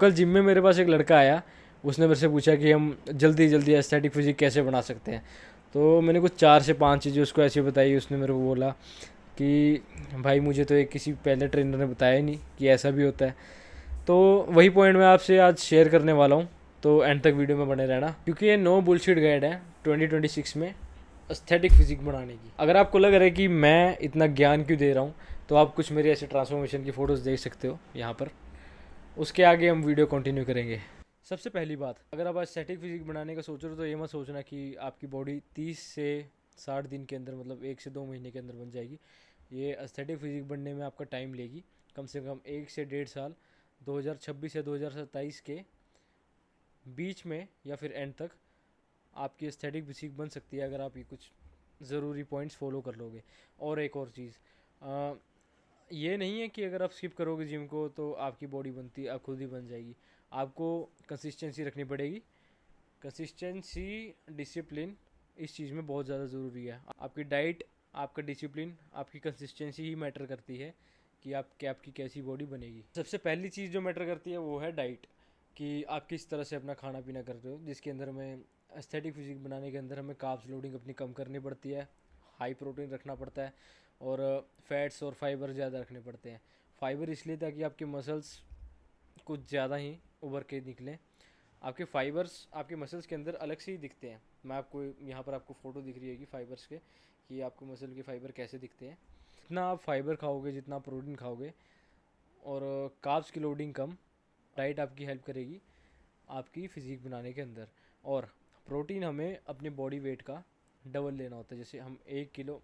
कल जिम में मेरे पास एक लड़का आया, उसने मेरे से पूछा कि हम जल्दी जल्दी एस्थेटिक फिजिक कैसे बना सकते हैं। तो मैंने कुछ 4 से 5 चीज़ें उसको ऐसी बताई। उसने मेरे को बोला कि भाई मुझे तो एक किसी पहले ट्रेनर ने बताया ही नहीं कि ऐसा भी होता है। तो वही पॉइंट मैं आपसे आज शेयर करने वाला हूँ, तो एंड तक वीडियो में बने रहना, क्योंकि ये नो बुलशिट गाइड है 2026 में एस्थेटिक फिजिक बनाने की। अगर आपको लग रहा है कि मैं इतना ज्ञान क्यों दे रहा हूँ, तो आप कुछ मेरी ऐसे ट्रांसफॉर्मेशन की फ़ोटोज़ देख सकते हो यहाँ पर। उसके आगे हम वीडियो कंटिन्यू करेंगे। सबसे पहली बात, अगर आप एस्थेटिक फिजिक बनाने का सोच रहे हो तो ये मत सोचना कि आपकी बॉडी 30 से 60 दिन के अंदर, मतलब 1 से 2 महीने के अंदर बन जाएगी। ये एस्थेटिक फिजिक बनने में आपका टाइम लेगी, कम से कम 1 से 1.5 साल। 2026 या 2027 के बीच में या फिर एंड तक आपकी एस्थेटिक फिजिक बन सकती है, अगर आप ये कुछ ज़रूरी पॉइंट्स फॉलो कर लोगे। और एक और चीज़, ये नहीं है कि अगर आप स्किप करोगे जिम को तो आपकी बॉडी बनती आप खुद ही बन जाएगी। आपको कंसिस्टेंसी रखनी पड़ेगी। कंसिस्टेंसी, डिसिप्लिन इस चीज़ में बहुत ज़्यादा ज़रूरी है। आपकी डाइट, आपका डिसिप्लिन, आपकी कंसिस्टेंसी ही मैटर करती है कि आपकी कैसी बॉडी बनेगी। सबसे पहली चीज़ जो मैटर करती है वो है डाइट, कि आप किस तरह से अपना खाना पीना कर रहे हो, जिसके अंदर हमें एस्थेटिक फिजिक बनाने के अंदर हमें कार्ब्स लोडिंग अपनी कम करनी पड़ती है, हाई प्रोटीन रखना पड़ता है, और फैट्स और फाइबर ज़्यादा रखने पड़ते हैं। फाइबर इसलिए ताकि आपके मसल्स कुछ ज़्यादा ही उभर के निकलें। आपके फाइबर्स आपके मसल्स के अंदर अलग से ही दिखते हैं। मैं आपको यहाँ पर आपको फ़ोटो दिख रही है कि फाइबर्स के, कि आपको मसल के फाइबर कैसे दिखते हैं। जितना आप फाइबर खाओगे, जितना प्रोटीन खाओगे, और कार्ब्स की लोडिंग कम, डाइट आपकी हेल्प करेगी आपकी फ़िज़ीक बनाने के अंदर। और प्रोटीन हमें अपने बॉडी वेट का डबल लेना होता है। जैसे हम 1 किलो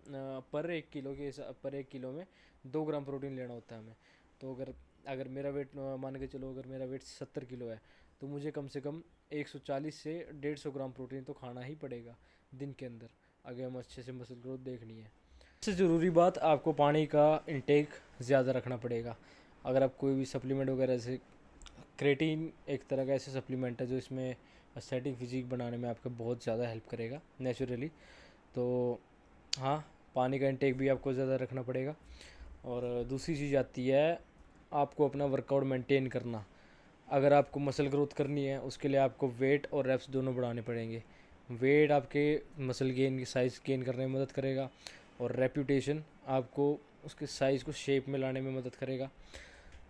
पर 1 किलो में 2 ग्राम प्रोटीन लेना होता है हमें। तो अगर अगर मेरा वेट मान के चलो, अगर मेरा वेट 70 किलो है, तो मुझे कम से कम 140 से 150 ग्राम प्रोटीन तो खाना ही पड़ेगा दिन के अंदर, अगर हम अच्छे से मसल ग्रोथ देखनी है। सबसे ज़रूरी बात, आपको पानी का इंटेक ज़्यादा रखना पड़ेगा। अगर आप कोई भी सप्लीमेंट वगैरह से, क्रेटीन एक तरह का ऐसा सप्लीमेंट है जो इसमें एस्थेटिक फिजिक बनाने में आपका बहुत ज़्यादा हेल्प करेगा नेचुरली। तो हाँ, पानी का इंटेक भी आपको ज़्यादा रखना पड़ेगा। और दूसरी चीज़ आती है आपको अपना वर्कआउट मेंटेन करना। अगर आपको मसल ग्रोथ करनी है, उसके लिए आपको वेट और रेप्स दोनों बढ़ाने पड़ेंगे। वेट आपके मसल गेन की साइज़ गेन करने में मदद करेगा, और रेप्यूटेशन आपको उसके साइज़ को शेप में लाने में मदद करेगा,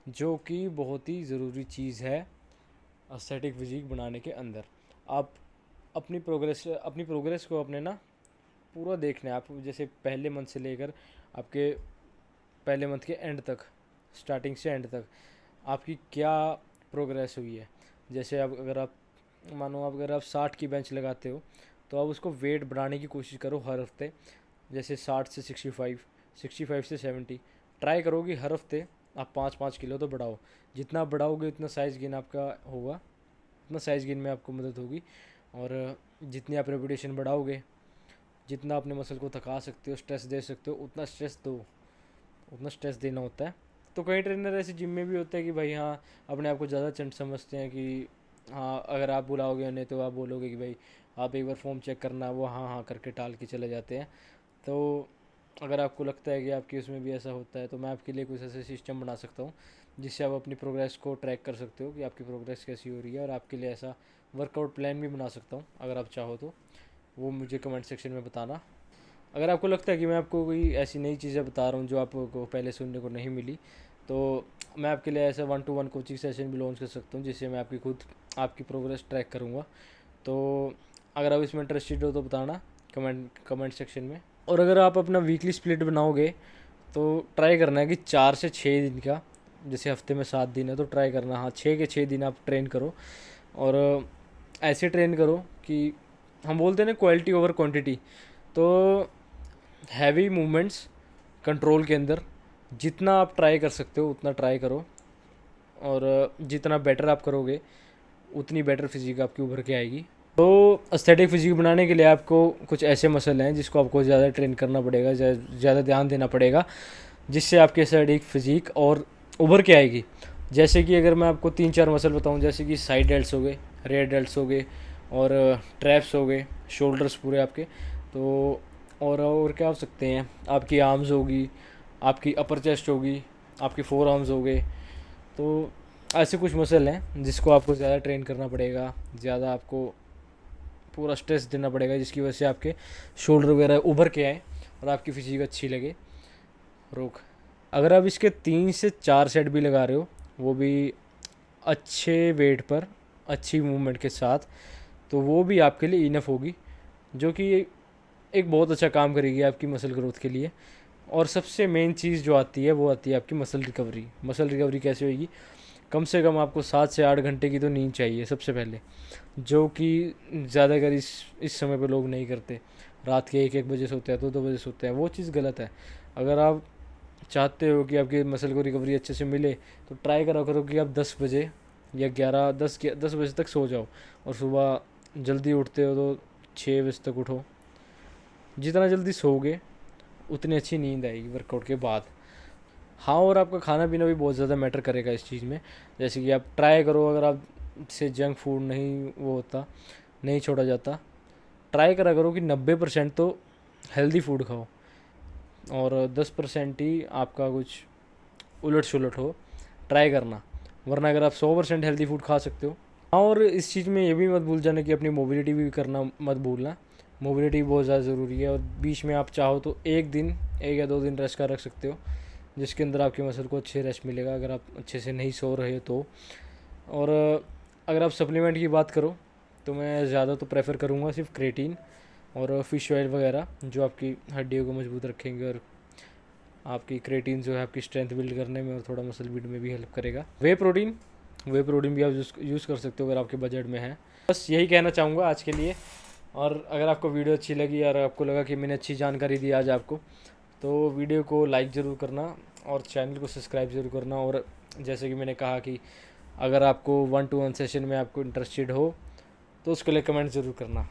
जो कि बहुत ही ज़रूरी चीज़ है एस्थेटिक फिजिक बनाने के अंदर। आप अपनी प्रोग्रेस को अपने ना पूरा देखना है। आप जैसे पहले मंथ से लेकर आपके पहले मंथ के एंड तक, स्टार्टिंग से एंड तक आपकी क्या प्रोग्रेस हुई है। जैसे अब अगर आप मानो आप अगर आप 60 की बेंच लगाते हो, तो आप उसको वेट बढ़ाने की कोशिश करो हर हफ्ते। जैसे 60 से 65, 65 से 70 ट्राई करोगे हर हफ्ते। आप 5-5 किलो तो बढ़ाओ। जितना बढ़ाओगे उतना साइज़ गेन आपका होगा, उतना साइज़ गेन में आपको मदद होगी। और जितनी आप रेपुटेशन बढ़ाओगे, जितना अपने मसल को थका सकते हो, स्ट्रेस दे सकते हो, उतना स्ट्रेस दो, उतना स्ट्रेस देना होता है। तो कई ट्रेनर ऐसे जिम में भी होते हैं कि भाई हाँ, अपने आप को ज़्यादा चंट समझते हैं कि हाँ, अगर आप बुलाओगे उन्हें तो आप बोलोगे कि भाई आप एक बार फॉर्म चेक करना, वो हाँ हाँ करके टाल के चले जाते हैं। तो अगर आपको लगता है कि आपकी उसमें भी ऐसा होता है, तो मैं आपके लिए कुछ ऐसे सिस्टम बना सकता हूँ जिससे आप अपनी प्रोग्रेस को ट्रैक कर सकते हो कि आपकी प्रोग्रेस कैसी हो रही है, और आपके लिए ऐसा वर्कआउट प्लान भी बना सकता हूँ अगर आप चाहो तो। वो मुझे कमेंट सेक्शन में बताना। अगर आपको लगता है कि मैं आपको कोई ऐसी नई चीज़ें बता रहा हूँ जो आपको पहले सुनने को नहीं मिली, तो मैं आपके लिए ऐसा 1-to-1 कोचिंग सेशन भी लॉन्च कर सकता हूँ, जिससे मैं आपकी प्रोग्रेस ट्रैक करूँगा। तो अगर आप इसमें इंटरेस्टेड हो तो बताना कमेंट सेक्शन में। और अगर आप अपना वीकली स्प्लिट बनाओगे तो ट्राई करना है कि 4 से 6 दिन का, जैसे हफ्ते में 7 दिन है तो ट्राई करना, हाँ 6 के 6 दिन आप ट्रेन करो। और ऐसे ट्रेन करो कि हम बोलते हैं ना, क्वालिटी ओवर क्वांटिटी। तो हैवी मूवमेंट्स कंट्रोल के अंदर जितना आप ट्राई कर सकते हो उतना ट्राई करो, और जितना बेटर आप करोगे उतनी बेटर फिजिक आपकी उभर के आएगी। तो एस्थेटिक फिजिक बनाने के लिए आपको कुछ ऐसे मसल हैं जिसको आपको ज़्यादा ट्रेन करना पड़ेगा, ज़्यादा ध्यान देना पड़ेगा, जिससे आपकी एस्थेटिक फिजिक और उभर के आएगी। जैसे कि अगर मैं आपको 3-4 मसल बताऊं, जैसे कि साइड डेल्ट्स हो गए, रेयर डेल्ट्स हो गए, और ट्रैप्स हो गए, शोल्डर्स पूरे आपके। तो और क्या हो सकते हैं, आपकी आर्म्स होगी, आपकी अपर चेस्ट होगी, आपके फोर आर्म्स हो गए। तो ऐसे कुछ मसल हैं जिसको आपको ज़्यादा ट्रेन करना पड़ेगा, ज़्यादा आपको पूरा स्ट्रेस देना पड़ेगा, जिसकी वजह से आपके शोल्डर वगैरह उभर के आए और आपकी फिजिक अच्छी लगे। रोक, अगर आप इसके 3 से 4 सेट भी लगा रहे हो, वो भी अच्छे वेट पर अच्छी मूवमेंट के साथ, तो वो भी आपके लिए इनफ होगी, जो कि एक बहुत अच्छा काम करेगी आपकी मसल ग्रोथ के लिए। और सबसे मेन चीज़ जो आती है वो आती है आपकी मसल रिकवरी। मसल रिकवरी कैसे होगी? कम से कम आपको 7 से 8 घंटे की तो नींद चाहिए सबसे पहले, जो कि ज़्यादातर इस समय पे लोग नहीं करते। रात के 1-1 बजे सोते हैं, 2-2 बजे सोते हैं, वो चीज़ गलत है। अगर आप चाहते हो कि आपकी मसल को रिकवरी अच्छे से मिले, तो ट्राई करा करो कि आप 10 बजे या 10 बजे तक सो जाओ, और सुबह जल्दी उठते हो तो 6 बजे तक उठो। जितना जल्दी सोओगे उतनी अच्छी नींद आएगी वर्कआउट के बाद। हाँ, और आपका खाना पीना भी बहुत ज़्यादा मैटर करेगा इस चीज़ में। जैसे कि आप ट्राई करो, अगर आप से जंक फूड नहीं वो होता, नहीं छोड़ा जाता, ट्राई करा करो कि 90% तो हेल्दी फूड खाओ और 10% ही आपका कुछ उलट सुलट हो, ट्राई करना। वरना अगर आप 100% हेल्दी फूड खा सकते हो। हाँ, और इस चीज़ में ये भी मत भूल जाना कि अपनी मोबिलिटी भी करना मत भूलना। मोबिलिटी बहुत ज़्यादा ज़रूरी है, और बीच में आप चाहो तो 1 या 2 दिन रेस्ट का रख सकते हो, जिसके अंदर आपकी मसल को अच्छे रेस्ट मिलेगा, अगर आप अच्छे से नहीं सो रहे तो। और अगर आप सप्लीमेंट की बात करो, तो मैं ज़्यादा तो प्रेफर करूँगा सिर्फ क्रेटीन और फिश ऑयल वगैरह, जो आपकी हड्डियों को मजबूत रखेंगे, और आपकी क्रेटीन जो है आपकी स्ट्रेंथ बिल्ड करने में और थोड़ा मसल बिल्ड में भी हेल्प करेगा। वे प्रोटीन भी आप यूज़ कर सकते हो अगर आपके बजट में है। बस यही कहना चाहूँगा आज के लिए। और अगर आपको वीडियो अच्छी लगी और आपको लगा कि मैंने अच्छी जानकारी दी आज आपको, तो वीडियो को लाइक ज़रूर करना और चैनल को सब्सक्राइब ज़रूर करना। और जैसे कि मैंने कहा कि अगर आपको 1-to-1 सेशन में आपको इंटरेस्टेड हो, तो उसके लिए कमेंट ज़रूर करना।